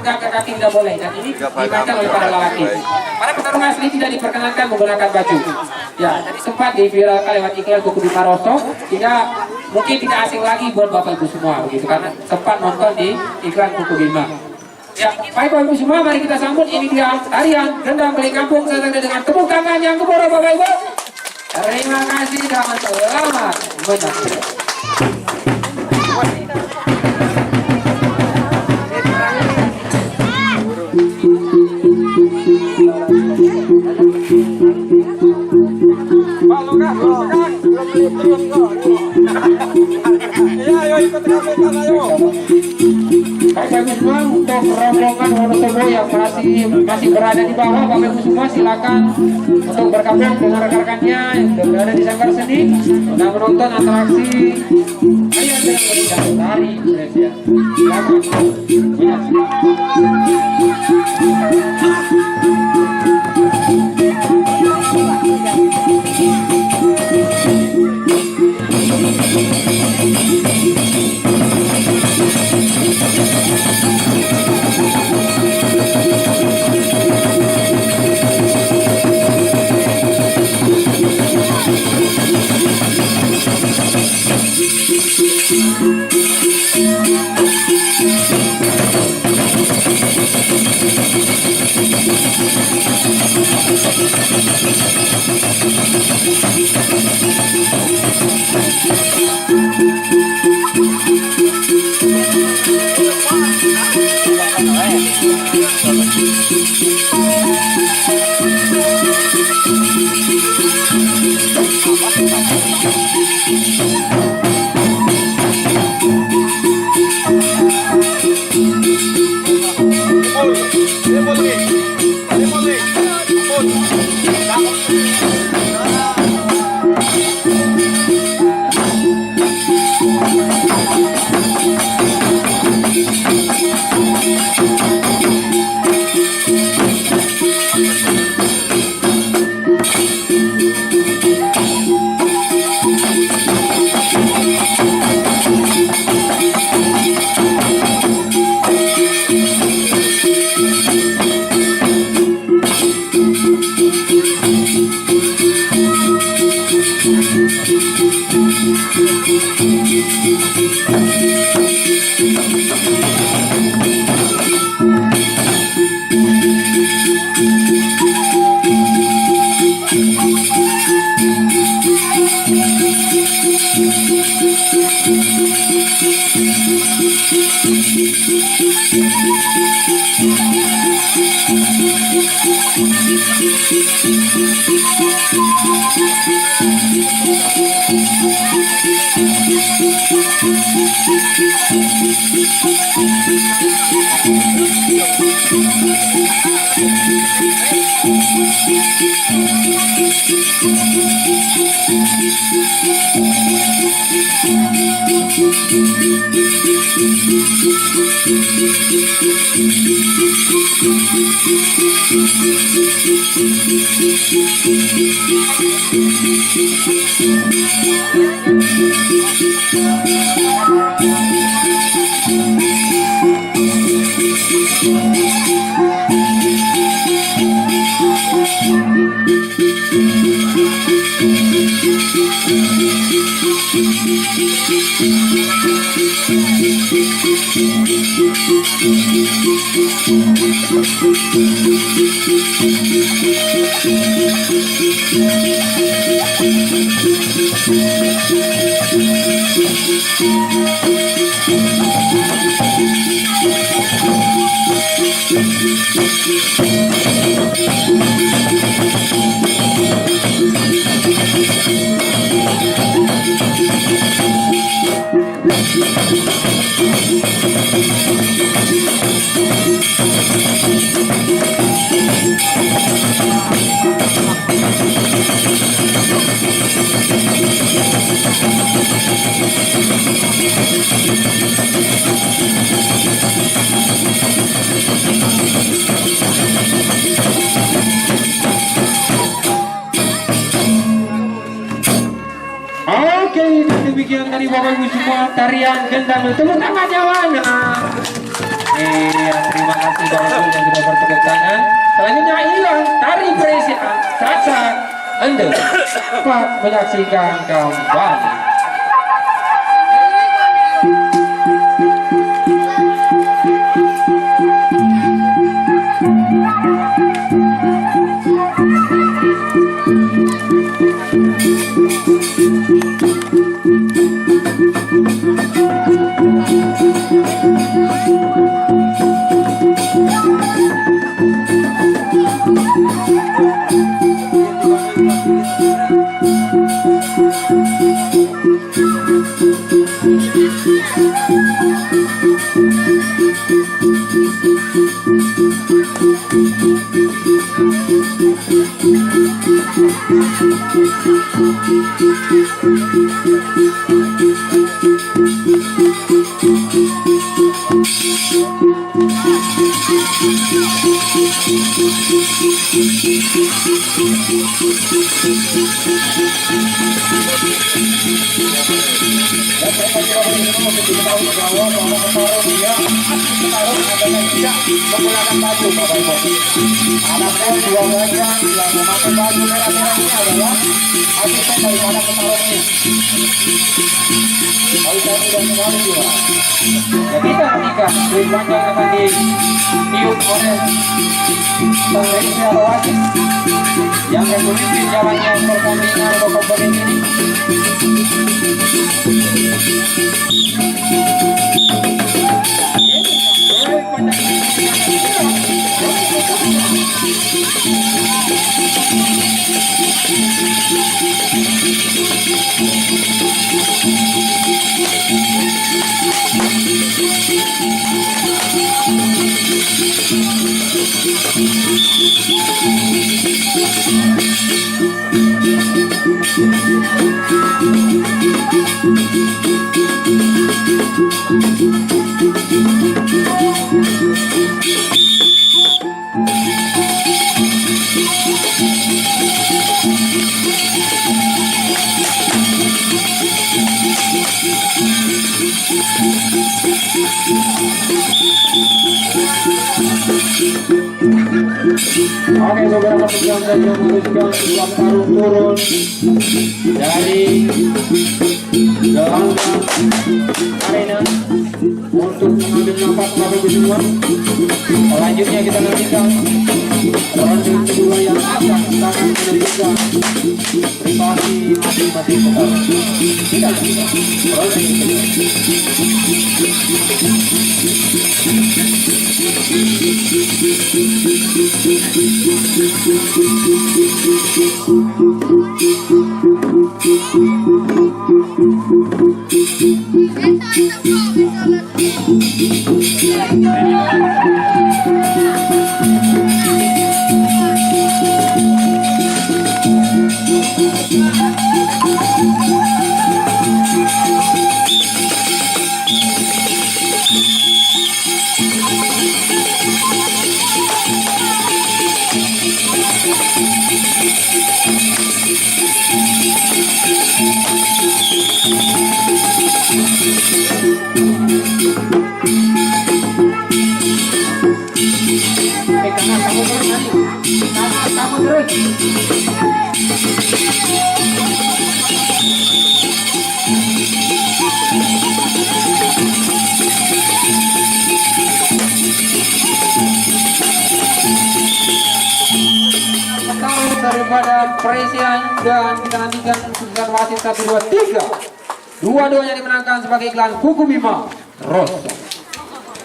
mengangkat kaki tidak boleh, dan ini dimainkan oleh para lelaki. Para petarung asli tidak diperkenankan menggunakan baju. Ya, tadi sempat diviralkan lewat iklan Kuku Bima Rosso, tidak mungkin tidak asing lagi buat bapak ibu semua, begitu karena sempat nonton di iklan Kuku Bima. Ya, baik bapak ibu semua, mari kita sambut ini dia tarian gendang beli kampung dengan tepuk tangan yang gemuruh bapak ibu. Terima kasih dan selamat menyaksikan. Bapak Ibu semua, untuk rombongan Wonosobo yang masih berada di bawah, Bapak Ibu semua silakan untuk bergabung dengan rekan-rekannya yang sudah berada di sanggar seni dan menonton atraksi tarian dengan tari Indonesia. Oke, demikian tadi Bapak Ibu semua tarian gendang. Tepuk tangan yang mana? Terima kasih Bapak yang sudah bertepuk tangan. Selanjutnya inilah tari peresian Caca Anda dapat menyaksikan kembali. Menggunakan baju Bapak Ibu. Adapun dua bagian yang memakai baju merah-merah ini adalah asisten daripada petarung ini. Kalau kami dan sekali juga. Ketika duit panjang akan ditiup oleh Bang Reza atau wasit yang memimpin jalannya pertandingan atau kompetisi ini. Oke, beberapa pejuang dan yang memutuskan sebuah tarung turun dari gelanggang arena untuk mengambil nafas Bapak Ibu semua. Selanjutnya kita nantikan ronde kedua yang akan sangat menentukan privasi masing-masing petarung. Kita ronde kedua. Daripada Presian dan kita nantikan keputusan wasit 1, 2, 3. Dua-duanya dimenangkan sebagai iklan Kuku Bima Rosso.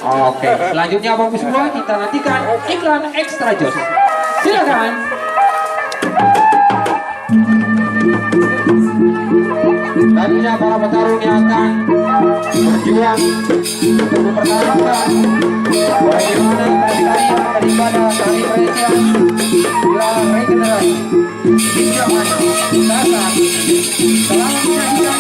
Oke, selanjutnya Bapak Ibu semua kita nantikan iklan Extra Jos. Silakan. Tadinya para petarung yang akan berjuang untuk mempertaruhkan bagaimana tarian daripada tari Presian bila regenerasi hingga dasar selama menyajikan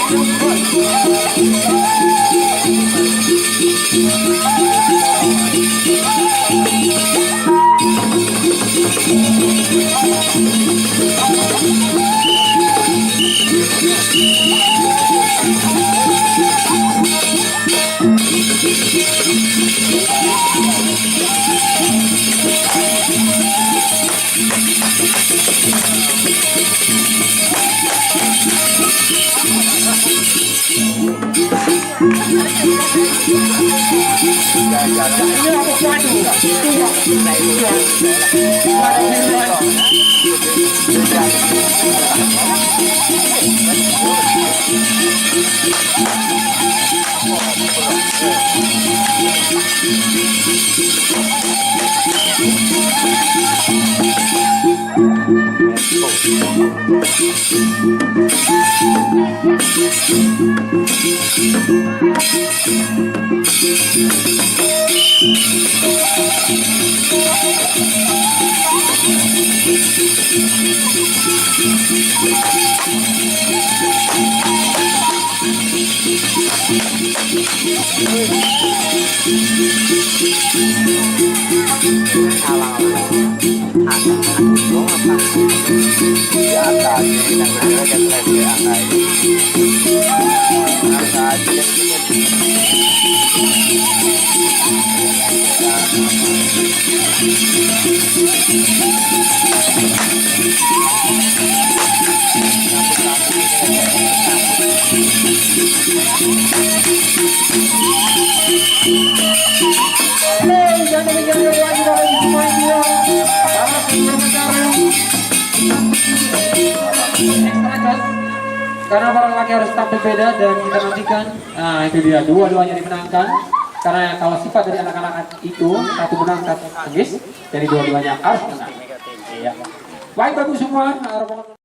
Ini aku waduh. Karena para laki harus tampil beda dan kita nantikan. Nah itu dia, dua-duanya dimenangkan. Karena kalau sifat dari anak-anak itu satu menang satu habis, jadi dua-duanya harus menang. Baik bagus semua.